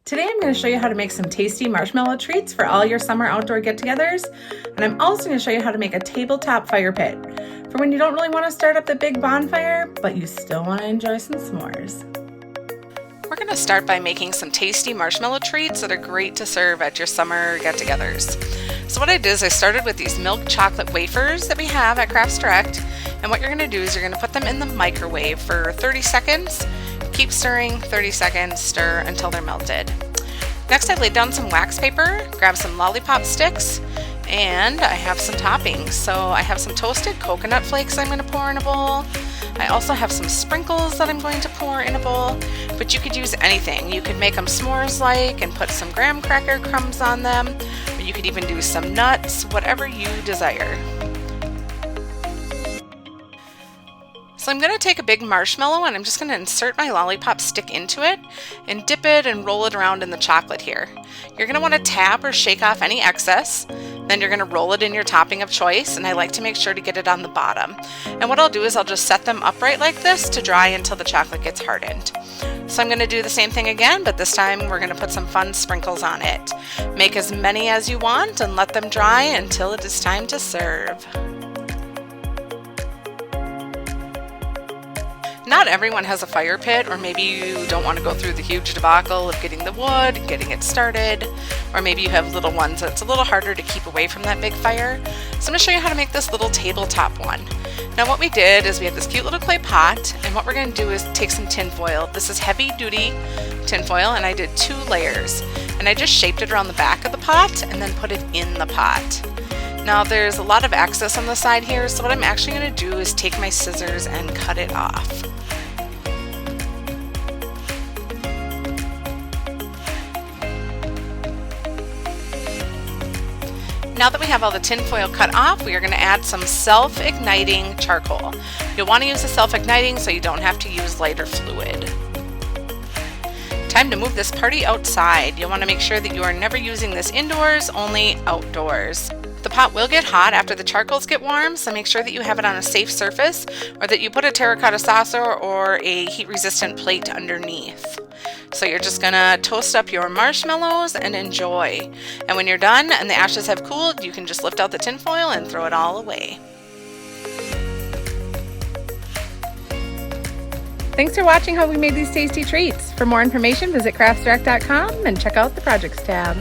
Today I'm going to show you how to make some tasty marshmallow treats for all your summer outdoor get-togethers, and I'm also going to show you how to make a tabletop fire pit for when you don't really want to start up the big bonfire, but you still want to enjoy some s'mores. We're going to start by making some tasty marshmallow treats that are great to serve at your summer get-togethers. So what I did is I started with these milk chocolate wafers that we have at Crafts Direct, and what you're going to do is you're going to put them in the microwave for 30 seconds. Keep stirring, 30 seconds, stir until they're melted. Next, I laid down some wax paper, grabbed some lollipop sticks, and I have some toppings. So I have some toasted coconut flakes I'm going to pour in a bowl. I also have some sprinkles that I'm going to pour in a bowl, but you could use anything. You could make them s'mores-like and put some graham cracker crumbs on them, or you could even do some nuts, whatever you desire. So I'm going to take a big marshmallow and I'm just going to insert my lollipop stick into it and dip it and roll it around in the chocolate here. You're going to want to tap or shake off any excess. Then you're going to roll it in your topping of choice, and I like to make sure to get it on the bottom. And what I'll do is I'll just set them upright like this to dry until the chocolate gets hardened. So I'm going to do the same thing again, but this time we're going to put some fun sprinkles on it. Make as many as you want and let them dry until it is time to serve. Not everyone has a fire pit, or maybe you don't want to go through the huge debacle of getting the wood, getting it started, or maybe you have little ones that's a little harder to keep away from that big fire. So I'm going to show you how to make this little tabletop one. Now what we did is we have this cute little clay pot, and what we're going to do is take some tin foil. This is heavy duty tin foil, and I did 2 layers. And I just shaped it around the back of the pot and then put it in the pot. Now there's a lot of excess on the side here, so what I'm actually going to do is take my scissors and cut it off. Now that we have all the tin foil cut off, we are going to add some self-igniting charcoal. You'll want to use the self-igniting so you don't have to use lighter fluid. Time to move this party outside. You'll want to make sure that you are never using this indoors, only outdoors. The pot will get hot after the charcoals get warm, so make sure that you have it on a safe surface, or that you put a terracotta saucer or a heat-resistant plate underneath. So you're just gonna toast up your marshmallows and enjoy. And when you're done and the ashes have cooled, you can just lift out the tin foil and throw it all away. Thanks for watching how we made these tasty treats. For more information, visit craftsdirect.com and check out the projects tab.